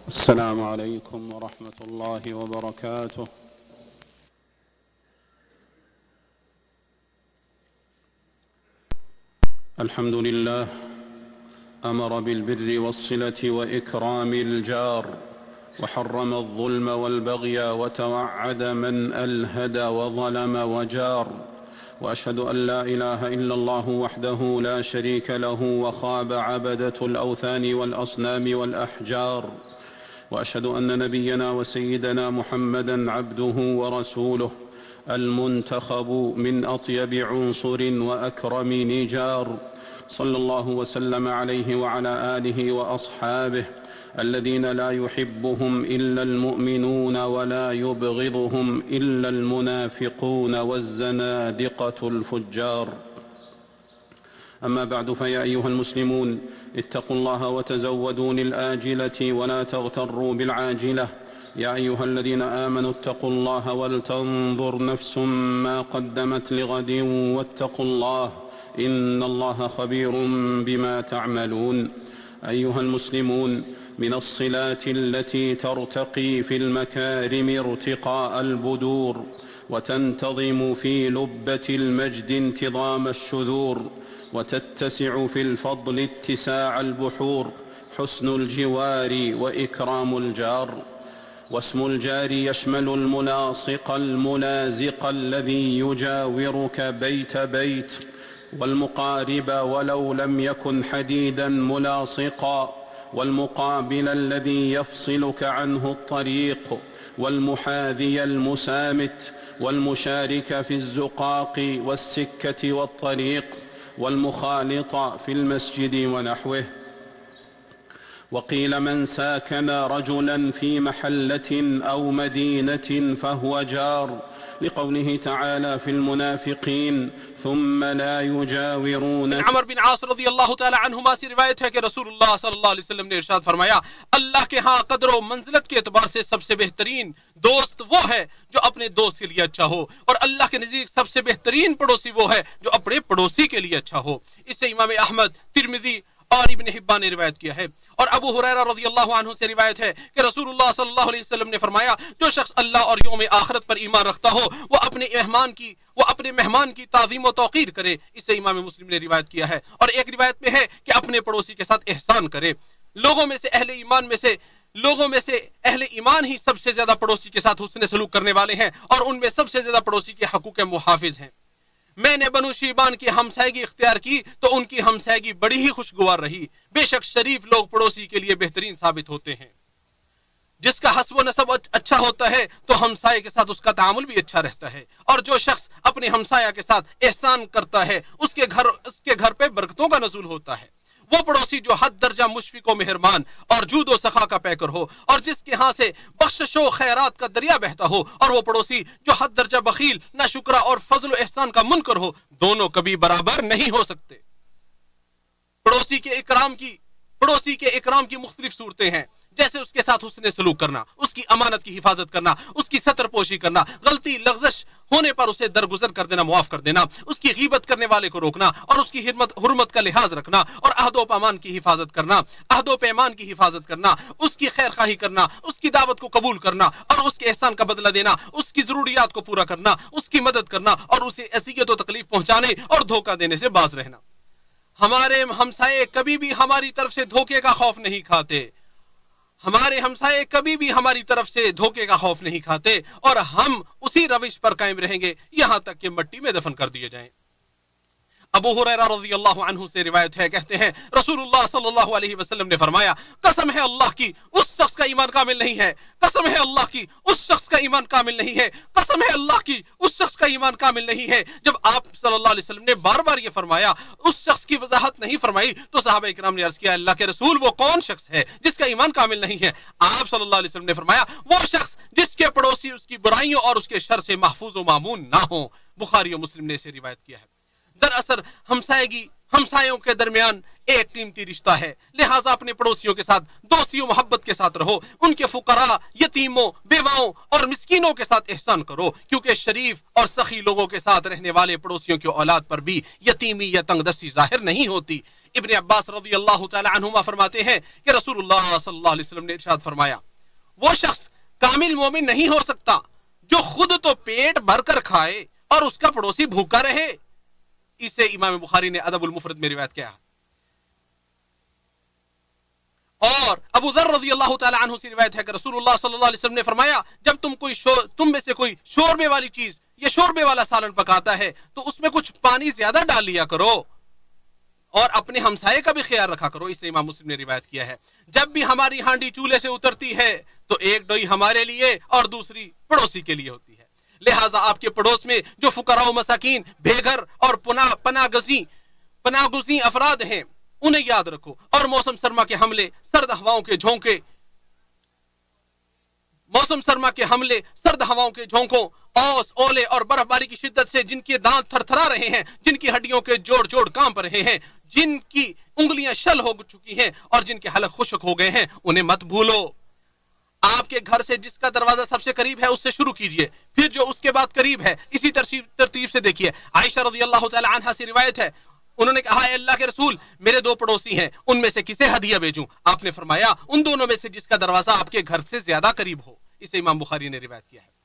السلام عليكم ورحمة الله وبركاته. الحمد لله أمر بالبر والصلة وإكرام الجار، وحرم الظلم والبغي وتوعد من ألهد وظلم وجار، وأشهد أن لا إله إلا الله وحده لا شريك له وخاب عبدة الأوثان والأصنام والأحجار، وأشهد أن نبينا وسيدنا محمدًا عبده ورسوله المنتخب من أطيب عنصر وأكرم نجار، صلى الله وسلم عليه وعلى آله وأصحابه الذين لا يحبهم إلا المؤمنون ولا يبغضهم إلا المنافقون والزنادقة الفجار. أما بعد، فيا أيها المسلمون، اتقوا الله وتزودوا للآجلة ولا تغتروا بالعاجلة. يا أيها الذين آمنوا اتقوا الله ولتنظر نفس ما قدمت لغد واتقوا الله إن الله خبير بما تعملون. أيها المسلمون، من الصلات التي ترتقي في المكارم ارتقاء البدور، وتنتظم في لبة المجد انتظام الشذور، وتتسع في الفضل اتساع البحور، حسن الجوار وإكرام الجار. واسم الجار يشمل الملاصق الملازق الذي يجاورك بيت بيت، والمقارب ولو لم يكن حديداً ملاصقاً، والمقابل الذي يفصلك عنه الطريق، والمحاذي المسامت، والمشارك في الزقاق والسكة والطريق، والمخالط في المسجد ونحوه. وقيل من ساكن رجلا في محلة أو مدينة فهو جار، لقوله تعالى في المنافقين ثم لا يجاورون. عمر بن عاص رضی اللہ تعالی عنہما سے روایت ہے کہ رسول اللہ صلی اللہ علیہ وسلم نے ارشاد فرمایا، اللہ کے ہاں قدر و منزلت کے اعتبار سے سب سے بہترین دوست وہ ہے جو اپنے دوست کے لیے اچھا ہو، اور اللہ کے نزدیک سب سے بہترین پڑوسی وہ ہے جو اپنے پڑوسی کے لیے اچھا ہو۔ اس سے امام احمد، ترمذی اور ابن حبان نے روایت کیا ہے۔ اور ابو ہریرہ رضی اللہ عنہ سے روایت ہے کہ رسول اللہ صلی اللہ علیہ وسلم نے فرمایا، جو شخص اللہ اور یوم آخرت پر ایمان رکھتا ہو وہ اپنے مہمان کی تعظیم و توقیر کرے۔ اسے امام مسلم نے روایت کیا ہے۔ اور ایک روایت میں ہے کہ اپنے پڑوسی کے ساتھ احسان کرے۔ لوگوں میں سے اہل ایمان ہی سب سے زیادہ پڑوسی کے ساتھ حسن سلوک کرنے والے ہیں، اور ان میں سب سے زیادہ پڑوسی کے حقوق محافظ ہیں۔ میں نے بنو شیبان کی ہمسائیگی اختیار کی تو ان کی ہمسائیگی بڑی ہی خوشگوار رہی۔ بے شک شریف لوگ پڑوسی کے لیے بہترین ثابت ہوتے ہیں۔ جس کا حسب و نسب اچھا ہوتا ہے تو ہمسائے کے ساتھ اس کا تعامل بھی اچھا رہتا ہے، اور جو شخص اپنے ہمسایہ کے ساتھ احسان کرتا ہے اس کے گھر پہ برکتوں کا نزول ہوتا ہے۔ وہ پڑوسی جو حد درجہ مشفق و مہربان اور جود و سخا کا پیکر ہو، اور جس کے ہاں سے بخشش و خیرات کا دریا بہتا ہو، اور وہ پڑوسی جو حد درجہ بخیل، ناشکرا اور فضل و احسان کا منکر ہو، دونوں کبھی برابر نہیں ہو سکتے۔ پڑوسی کے اکرام کی مختلف صورتیں ہیں، جیسے اس کے ساتھ حسن سلوک کرنا، اس کی امانت کی حفاظت کرنا، اس کی ستر پوشی کرنا، غلطی لغزش ہونے پر اسے درگزر کر دینا، معاف کر دینا، اس کی غیبت کرنے والے کو روکنا، اور اس کی حرمت کا لحاظ رکھنا، اور عہد و پیمان کی حفاظت کرنا، اس کی خیر خواہی کرنا، اس کی دعوت کو قبول کرنا، اور اس کے احسان کا بدلہ دینا، اس کی ضروریات کو پورا کرنا، اس کی مدد کرنا، اور اسے اذیت و تکلیف پہنچانے اور دھوکہ دینے سے باز رہنا۔ ہمارے ہمسائے کبھی بھی ہماری طرف سے دھوکے کا خوف نہیں کھاتے، اور ہم اسی روش پر قائم رہیں گے یہاں تک کہ مٹی میں دفن کر دیے جائیں۔ ابو ہریرہ رضی اللہ عنہ سے روایت ہے، کہتے ہیں رسول اللہ صلی اللہ علیہ وسلم نے فرمایا، قسم ہے اللہ کی اس شخص کا ایمان کامل نہیں ہے، قسم ہے اللہ کی اس شخص کا ایمان کامل نہیں ہے، قسم ہے اللہ کی اس شخص کا ایمان کامل نہیں ہے۔ جب آپ صلی اللہ علیہ وسلم نے بار بار یہ فرمایا، اس شخص کی وضاحت نہیں فرمائی، تو صحابہ کرام نے عرض کیا، اللہ کے رسول وہ کون شخص ہے جس کا ایمان کامل نہیں ہے؟ آپ صلی اللہ علیہ وسلم نے فرمایا، وہ شخص جس کے پڑوسی اس کی برائیوں اور اس کے شر سے محفوظ و مامون نہ ہوں۔ بخاری و مسلم نے اسے روایت کیا ہے۔ دراصل ہمسایوں کے درمیان ایک قیمتی رشتہ ہے، لہٰذا اپنے پڑوسیوں کے ساتھ دوستی و محبت کے ساتھ رہو، ان کے فقراء، یتیموں، بیواؤں اور مسکینوں کے ساتھ احسان کرو، کیونکہ شریف اور سخی لوگوں کے ساتھ رہنے والے پڑوسیوں کی اولاد پر بھی یتیمی یا تنگ دستی ظاہر نہیں ہوتی۔ ابن عباس رضی اللہ تعالی عنہما فرماتے ہیں کہ رسول اللہ صلی اللہ علیہ وسلم نے ارشاد فرمایا وہ شخص کامل مومن نہیں ہو سکتا جو خود تو پیٹ بھر کر کھائے اور اس کا پڑوسی بھوکا رہے. اسے امام بخاری نے ادب المفرد میں روایت کیا. اور ابو ذر رضی اللہ تعالی عنہ سے روایت ہے کہ رسول اللہ صلی اللہ علیہ وسلم نے فرمایا جب تم میں سے کوئی شوربے والی چیز یا شوربے والا سالن پکاتا ہے تو اس میں کچھ پانی زیادہ ڈال لیا کرو اور اپنے ہمسائے کا بھی خیال رکھا کرو. اسے امام مسلم نے روایت کیا ہے. جب بھی ہماری ہانڈی چولہے سے اترتی ہے تو ایک ڈوئی ہمارے لیے اور دوسری پڑوسی کے لیے ہوتی ہے. لہٰذا آپ کے پڑوس میں جو فقراء و مساکین بے گھر اور پناہ گزین افراد ہیں انہیں یاد رکھو اور موسم سرما کے حملے سرد ہواؤں کے جھونکوں اوس اولے اور برف باری کی شدت سے جن کے دانت تھر تھرا رہے ہیں, جن کی ہڈیوں کے جوڑ کانپ رہے ہیں, جن کی انگلیاں شل ہو چکی ہیں اور جن کے حلق خشک ہو گئے ہیں, انہیں مت بھولو. آپ کے گھر سے جس کا دروازہ سب سے قریب ہے اس سے شروع کیجئے, پھر جو اس کے بعد قریب ہے. اسی ترتیب سے دیکھیے. عائشہ رضی اللہ تعالی عنہا سے روایت ہے, انہوں نے کہا اے اللہ کے رسول میرے 2 پڑوسی ہیں, ان میں سے کسے ہدیہ بھیجوں؟ آپ نے فرمایا ان دونوں میں سے جس کا دروازہ آپ کے گھر سے زیادہ قریب ہو. اسے امام بخاری نے روایت کیا ہے.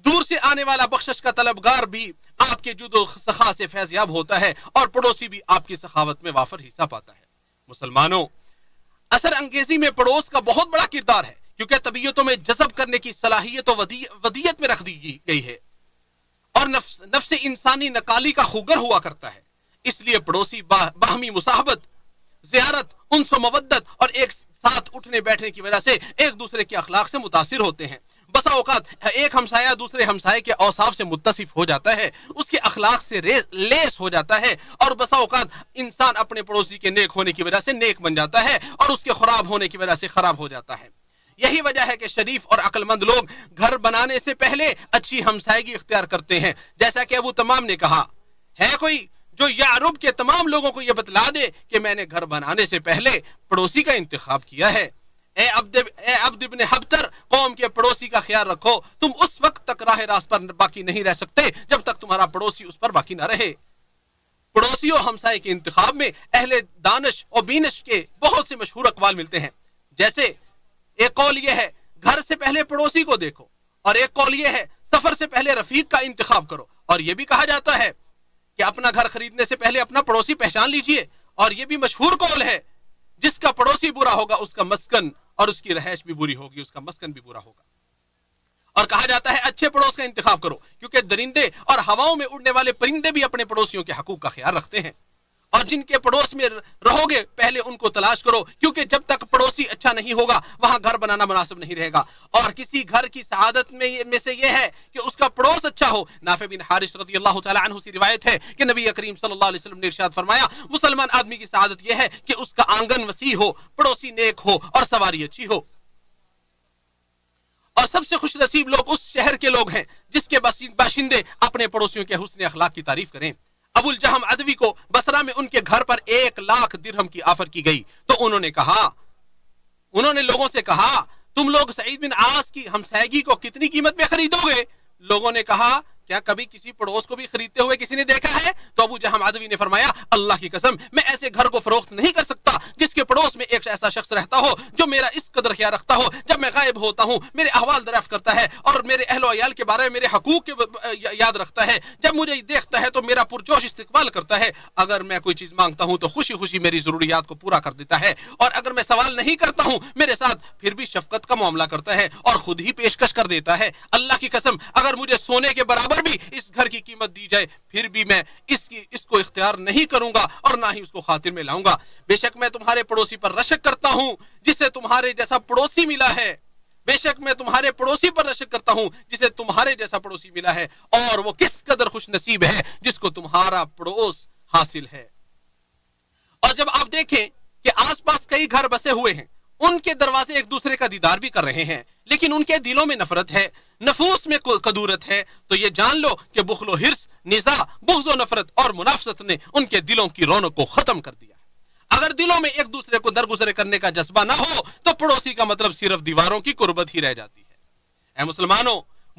دور سے آنے والا بخشش کا طلبگار بھی آپ کے جود و سخا سے فیض یاب ہوتا ہے اور پڑوسی بھی آپ کی سخاوت میں وافر حصہ پاتا ہے. مسلمانوں, اثر انگیزی میں پڑوس کا بہت بڑا کردار ہے کیونکہ طبیعتوں میں جذب کرنے کی صلاحیت و ودیت میں رکھ دی گئی ہے اور نفس انسانی نکالی کا خوگر ہوا کرتا ہے. اس لیے پڑوسی باہمی مصاحبت, زیارت, انس و مودت اور ایک ساتھ اٹھنے بیٹھنے کی وجہ سے ایک دوسرے کے اخلاق سے متاثر ہوتے ہیں. بسا اوقات ایک ہمسایہ دوسرے ہمسائے کے اوصاف سے متصف ہو جاتا ہے, اس کے اخلاق سے لیس ہو جاتا ہے, اور بسا اوقات انسان اپنے پڑوسی کے نیک ہونے کی وجہ سے نیک بن جاتا ہے اور اس کے خراب ہونے کی وجہ سے خراب ہو جاتا ہے. یہی وجہ ہے کہ شریف اور عقل مند لوگ گھر بنانے سے پہلے اچھی ہمسائیگی اختیار کرتے ہیں. جیسا کہ ابو تمام نے کہا, ہے کوئی جو یعرب کے تمام لوگوں کو یہ بتلا دے کہ میں نے گھر بنانے سے پہلے پڑوسی کا انتخاب کیا ہے؟ اے عبد ابن حبتر, قوم کے پڑوسی کا خیال رکھو. تم اس وقت تک راہ راست پر باقی نہیں رہ سکتے جب تک تمہارا پڑوسی اس پر باقی نہ رہے. پڑوسی و ہمسائے کے انتخاب میں اہل دانش اور بینش کے بہت سے مشہور اقوال ملتے ہیں. جیسے ایک قول یہ ہے گھر سے پہلے پڑوسی کو دیکھو, اور ایک قول یہ ہے سفر سے پہلے رفیق کا انتخاب کرو. اور یہ بھی کہا جاتا ہے کہ اپنا گھر خریدنے سے پہلے اپنا پڑوسی پہچان لیجئے. اور یہ بھی مشہور قول ہے جس کا پڑوسی برا ہوگا اس کا مسکن اور اس کی رہائش بھی بری ہوگی, اس کا مسکن بھی برا ہوگا. اور کہا جاتا ہے اچھے پڑوس کا انتخاب کرو کیونکہ درندے اور ہواؤں میں اڑنے والے پرندے بھی اپنے پڑوسیوں کے حقوق کا خیال رکھتے ہیں. اور جن کے پڑوس میں رہو گے پہلے ان کو تلاش کرو کیونکہ جب تک پڑوسی اچھا نہیں ہوگا وہاں گھر بنانا مناسب نہیں رہے گا. اور کسی گھر کی سعادت میں سے یہ ہے کہ اس کا پڑوس اچھا ہو. نافع بن حارث رضی اللہ تعالی عنہ سے روایت ہے کہ نبی کریم صلی اللہ علیہ وسلم نے ارشاد فرمایا مسلمان آدمی کی سعادت یہ ہے کہ اس کا آنگن وسیع ہو, پڑوسی نیک ہو اور سواری اچھی ہو. اور سب سے خوش نصیب لوگ اس شہر کے لوگ ہیں جس کے باشندے اپنے پڑوسیوں کے حسن اخلاق کی تعریف کریں. ابو الجہم عدوی کو بصرہ میں ان کے گھر پر 1,00,000 درہم کی آفر کی گئی تو انہوں نے لوگوں سے کہا تم لوگ سعید بن عاص کی ہمسائیگی کو کتنی قیمت میں خریدو گے؟ لوگوں نے کہا کیا کبھی کسی پڑوس کو بھی خریدتے ہوئے کسی نے دیکھا ہے؟ تو ابو جہم عدوی نے فرمایا اللہ کی قسم میں ایسے گھر کو فروخت نہیں کر سکتا جس کے پڑوس میں ایک ایسا شخص رہتا ہو جو میرا اس قدر خیال رکھتا ہو, جب میں غائب ہوتا ہوں میرے احوال دریافت کرتا ہے اور میرے اہل و عیال کے بارے میں میرے حقوق یاد رکھتا ہے, جب مجھے دیکھتا ہے تو میرا پرجوش استقبال کرتا ہے, اگر میں کوئی چیز مانگتا ہوں تو خوشی خوشی میری ضروریات کو پورا کر دیتا ہے, اور اگر میں سوال نہیں کرتا ہوں میرے ساتھ پھر بھی شفقت کا معاملہ کرتا ہے اور خود ہی پیشکش کر دیتا ہے. اللہ کی قسم اگر مجھے سونے کے برابر بھی اس گھر کی قیمت دی جائے پھر بھی میں اس کو اختیار نہیں کروں گا اور نہ ہی اس کو خاطر میں لاؤں گا. بے شک میں تمہارے پڑوسی پر رشک کرتا ہوں جسے تمہارے جیسا پڑوسی ملا ہے, بے شک میں تمہارے پڑوسی پر رشک کرتا ہوں جسے تمہارے جیسا پڑوسی ملا ہے, اور وہ کس قدر خوش نصیب ہے جس کو تمہارا پڑوس حاصل ہے. اور جب آپ دیکھیں کہ آس پاس کئی گھر بسے ہوئے ہیں, ان کے دروازے ایک دوسرے کا دیدار بھی کر رہے ہیں لیکن ان کے دلوں میں نفرت ہے, نفوس میں کدورت ہے, تو یہ جان لو کہ بخل و حرص, نزاع, بغض و نفرت اور منافست نے ان کے دلوں کی رونق کو ختم کر دیا. اگر دلوں میں ایک دوسرے کو درگزر کرنے کا جذبہ نہ ہو تو پڑوسی کا مطلب صرف دیواروں کی قربت ہی رہ جاتی ہے. اے مسلمانوں,